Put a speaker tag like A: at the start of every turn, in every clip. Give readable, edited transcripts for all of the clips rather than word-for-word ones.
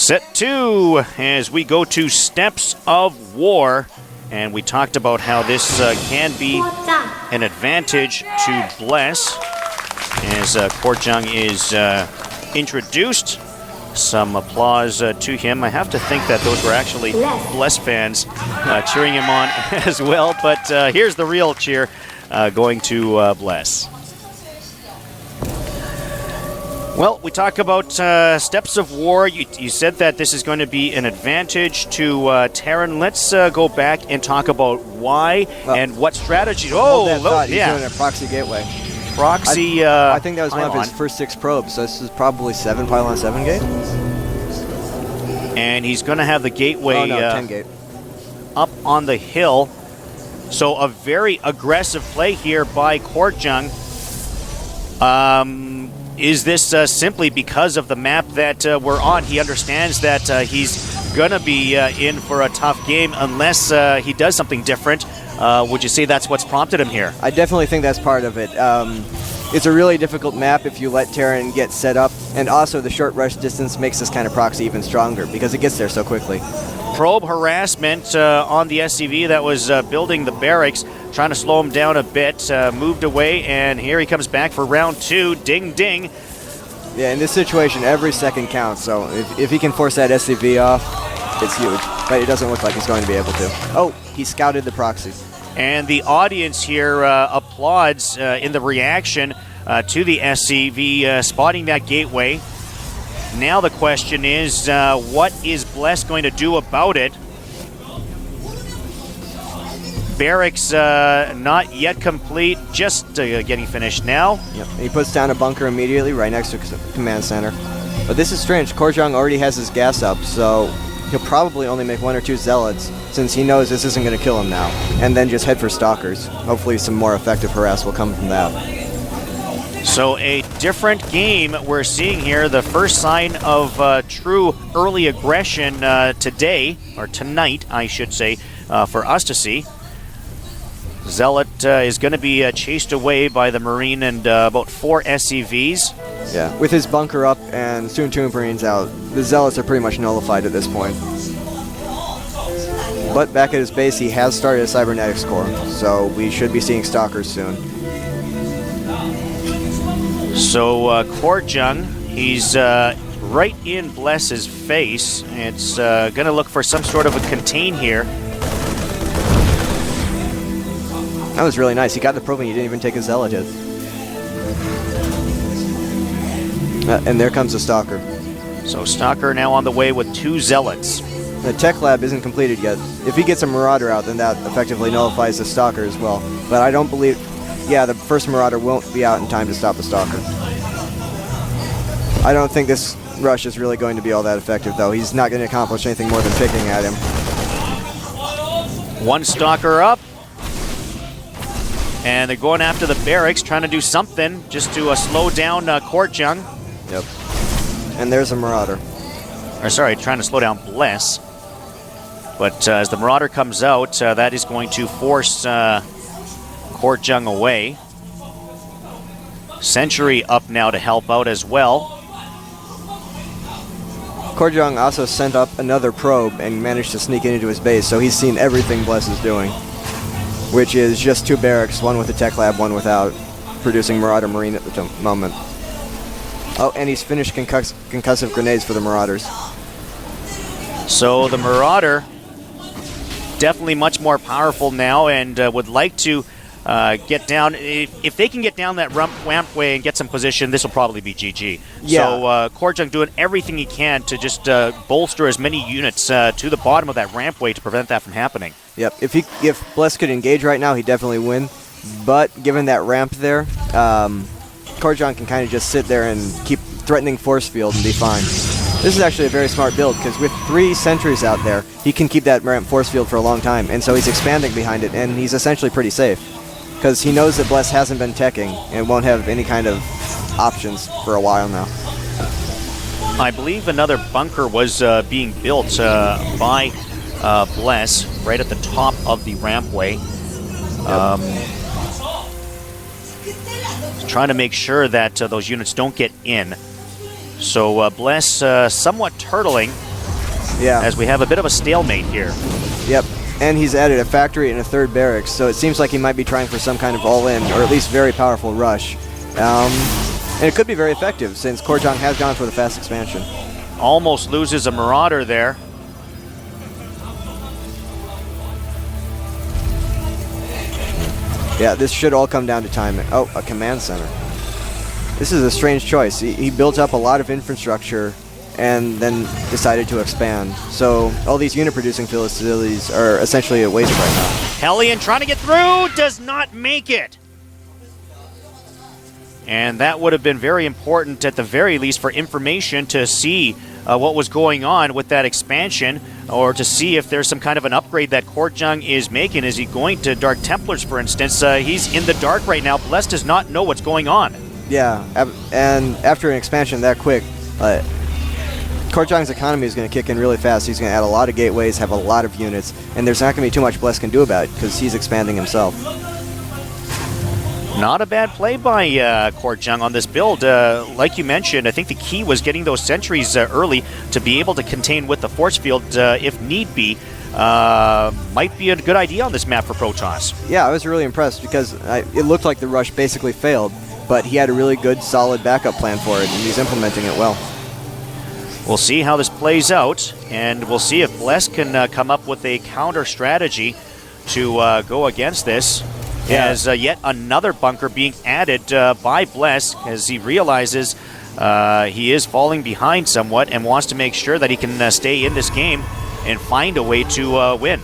A: Set 2 as we go to Steps of War. And we talked about how this can be an advantage to Bless as Korjung is introduced. Some applause to him. I have to think that those were actually Bless fans cheering him on as well. But here's the real cheer going to Bless. Well, we talk about Steps of War. You said that this is going to be an advantage to Terran. Let's go back and talk about why and what strategy.
B: Oh, he's doing a proxy gateway.
A: Proxy.
B: I think that was one of his first 6 probes. So this is probably 7 pylon 7 gate.
A: And he's going to have the gateway
B: 10 gate
A: up on the hill. So a very aggressive play here by Korjung. Is this simply because of the map that we're on? He understands that he's going to be in for a tough game unless he does something different. Would you say that's what's prompted him here?
B: I definitely think that's part of it. It's a really difficult map if you let Terran get set up, and also the short rush distance makes this kind of proxy even stronger because it gets there so quickly.
A: Probe harassment on the SCV that was building the barracks, trying to slow him down a bit, moved away, and here he comes back for round 2. Ding, ding.
B: Yeah, in this situation, every second counts, so if he can force that SCV off, it's huge. But it doesn't look like he's going to be able to. Oh, he scouted the proxy.
A: And the audience here applauds in the reaction to the SCV spotting that gateway. Now the question is, what is Bless going to do about it? Barracks not yet complete, just getting finished now.
B: Yep. And he puts down a bunker immediately right next to command center. But this is strange. Korjung already has his gas up, so he'll probably only make 1 or 2 zealots since he knows this isn't going to kill him now. And then just head for stalkers. Hopefully some more effective harass will come from that.
A: So a different game we're seeing here. The first sign of true early aggression today, or tonight, I should say, for us to see. Zealot is going to be chased away by the Marine and about 4 SCVs.
B: Yeah, with his bunker up and soon 2 Marines out, the Zealots are pretty much nullified at this point. But back at his base, he has started a cybernetics core, so we should be seeing stalkers soon.
A: So Korjung, he's right in Bless's face. It's going to look for some sort of a contain here.
B: That was really nice. He got the probe and he didn't even take a zealot hit. And there comes the stalker.
A: So stalker now on the way with 2 zealots.
B: The tech lab isn't completed yet. If he gets a marauder out, then that effectively nullifies the stalker as well. But I don't believe... Yeah, the first marauder won't be out in time to stop the stalker. I don't think this rush is really going to be all that effective, though. He's not going to accomplish anything more than picking at him.
A: 1 stalker up. And they're going after the barracks, trying to do something just to slow down Korjung.
B: Yep. And there's a marauder.
A: Or sorry, trying to slow down Bless. But as the marauder comes out, that is going to force Korjung away. Sentry up now to help out as well.
B: Korjung also sent up another probe and managed to sneak into his base, so he's seen everything Bless is doing, which is just 2 barracks, 1 with the tech lab, 1 without, producing Marauder Marine at the moment. Oh, and he's finished concussive grenades for the Marauders.
A: So the Marauder, definitely much more powerful now and would like to get down. If they can get down that rampway and get some position, this will probably be GG.
B: Yeah.
A: So Korjung doing everything he can to just bolster as many units to the bottom of that rampway to prevent that from happening.
B: Yep. If Bless could engage right now, he'd definitely win. But given that ramp there, Korjung can kind of just sit there and keep threatening force field and be fine. This is actually a very smart build, because with 3 sentries out there, he can keep that ramp force field for a long time, and so he's expanding behind it, and he's essentially pretty safe. Because he knows that Bless hasn't been teching, and won't have any kind of options for a while now.
A: I believe another bunker was being built by Bless right at the top of the rampway. Trying to make sure that those units don't get in. So Bless somewhat turtling
B: Yeah.
A: as we have a bit of a stalemate here.
B: Yep. And he's added a factory and a third barracks, so it seems like he might be trying for some kind of all-in, or at least very powerful rush. And it could be very effective, since Korjang has gone for the fast expansion.
A: Almost loses a Marauder there.
B: Yeah, this should all come down to timing. Oh, a command center. This is a strange choice. He built up a lot of infrastructure and then decided to expand. So all these unit-producing facilities are essentially a waste right now.
A: Hellion trying to get through, does not make it. And that would have been very important, at the very least, for information to see what was going on with that expansion, or to see if there's some kind of an upgrade that Korjang is making. Is he going to Dark Templars, for instance? He's in the dark right now. Bless does not know what's going on.
B: Yeah, and after an expansion that quick, Korjang's economy is going to kick in really fast. He's going to add a lot of gateways, have a lot of units, and there's not going to be too much Bless can do about it, because he's expanding himself.
A: Not a bad play by Korjang on this build. Like you mentioned, I think the key was getting those sentries early to be able to contain with the force field if need be. Might be a good idea on this map for Protoss.
B: Yeah, I was really impressed because it looked like the rush basically failed, but he had a really good, solid backup plan for it, and he's implementing it well.
A: We'll see how this plays out, and we'll see if Bless can come up with a counter strategy to go against this.
B: Yeah.
A: As yet another bunker being added by Bless, as he realizes he is falling behind somewhat and wants to make sure that he can stay in this game and find a way to win.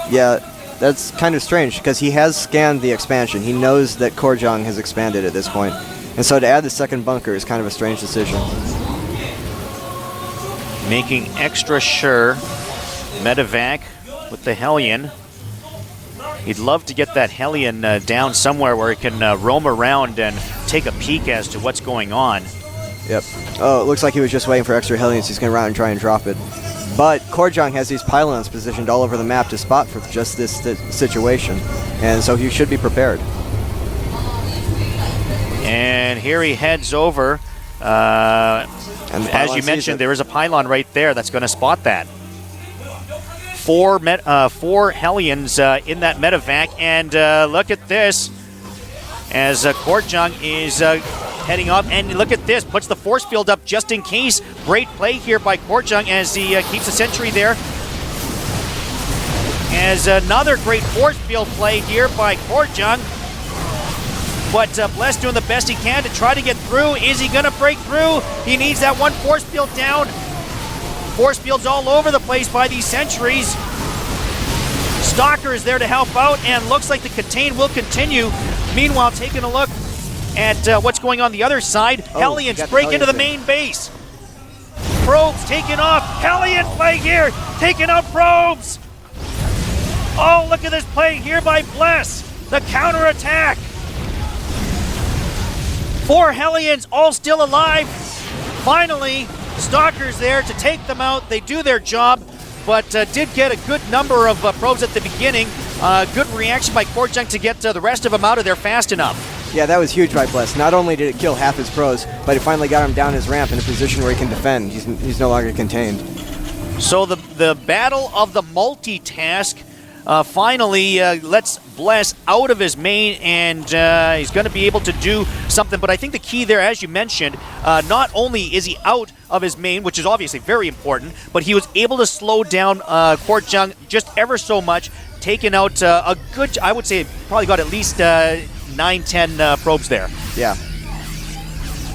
B: Yeah, that's kind of strange because he has scanned the expansion. He knows that Korjang has expanded at this point. And so to add the second bunker is kind of a strange decision.
A: Making extra sure medevac with the Hellion. He'd love to get that Hellion down somewhere where he can roam around and take a peek as to what's going on.
B: Yep. Oh, it looks like he was just waiting for extra Hellions. He's going to run out and try and drop it. But Korjang has these pylons positioned all over the map to spot for just this situation. And so he should be prepared.
A: And here he heads over. And as you mentioned, there is a pylon right there that's going to spot that. Four Hellions in that medevac, and look at this as Korjang is heading up, and look at this, puts the force field up just in case. Great play here by Korjang as he keeps a sentry there. As another great force field play here by Korjang, but Bless doing the best he can to try to get through. Is he going to break through? He needs that one force field down. Force fields all over the place by these sentries. Stalker is there to help out, and looks like the contain will continue. Meanwhile, taking a look at what's going on the other side. Hellions break into the main base. Probes taking off. Hellion play here, taking out probes. Oh, look at this play here by Bless. The counterattack. 4 Hellions all still alive. Finally, Stalker's there to take them out. They do their job, but did get a good number of probes at the beginning. Good reaction by Korjang to get the rest of them out of there fast enough.
B: Yeah, that was huge by Bless. Not only did it kill half his pros, but it finally got him down his ramp in a position where he can defend. He's no longer contained.
A: So the battle of the multitask finally lets Bless out of his main, and he's going to be able to do something. But I think the key there, as you mentioned, not only is he out of his main, which is obviously very important, but he was able to slow down Korjang just ever so much, taking out a good, I would say, probably got at least 9-10 probes there.
B: Yeah.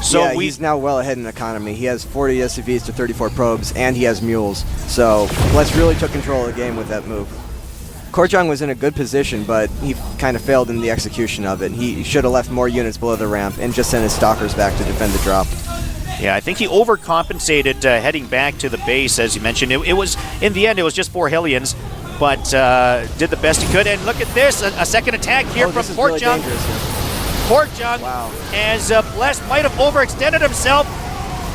A: So
B: yeah, he's now well ahead in economy. He has 40 SCVs to 34 probes, and he has mules. So Bless really took control of the game with that move. Korjang was in a good position, but he kind of failed in the execution of it. He should have left more units below the ramp and just sent his stalkers back to defend the drop.
A: Yeah, I think he overcompensated heading back to the base, as you mentioned. It was, in the end, it was just 4 Hellions, but did the best he could. And look at this, a second attack here from Korjang. Korjang, wow. As Bless might have overextended himself.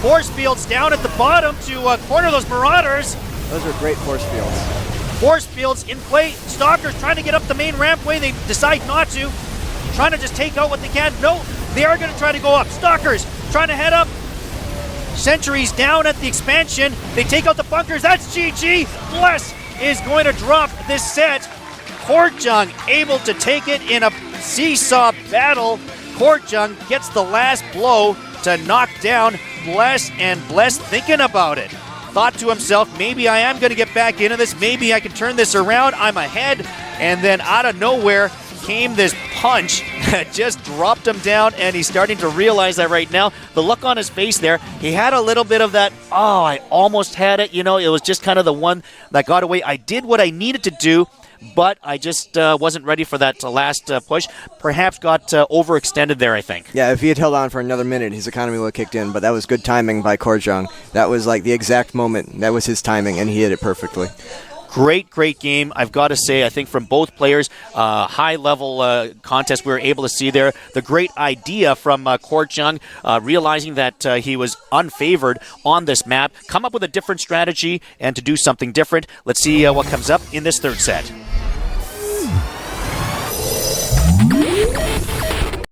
A: Force fields down at the bottom to corner those Marauders.
B: Those are great force fields.
A: Force fields in play. Stalkers trying to get up the main rampway. They decide not to. Trying to just take out what they can. No, they are going to try to go up. Stalkers trying to head up. Sentry's down at the expansion. They take out the bunkers. That's GG. Bless is going to drop this set. Korjung able to take it in a seesaw battle. Korjung gets the last blow to knock down Bless, and Bless thinking about it. Thought to himself, maybe I am going to get back into this. Maybe I can turn this around. I'm ahead. And then out of nowhere came this punch that just dropped him down, and he's starting to realize that right now. The look on his face there, he had a little bit of that, oh, I almost had it. You know, it was just kind of the one that got away. I did what I needed to do, but I just wasn't ready for that last push. Perhaps got overextended there, I think.
B: Yeah, if he had held on for another minute, his economy would have kicked in, but that was good timing by Korjung. That was like the exact moment. That was his timing, and he hit it perfectly.
A: Great game. I've got to say, I think from both players, high-level contest we were able to see there. The great idea from Korjung, realizing that he was unfavored on this map, come up with a different strategy and to do something different. Let's see what comes up in this third set.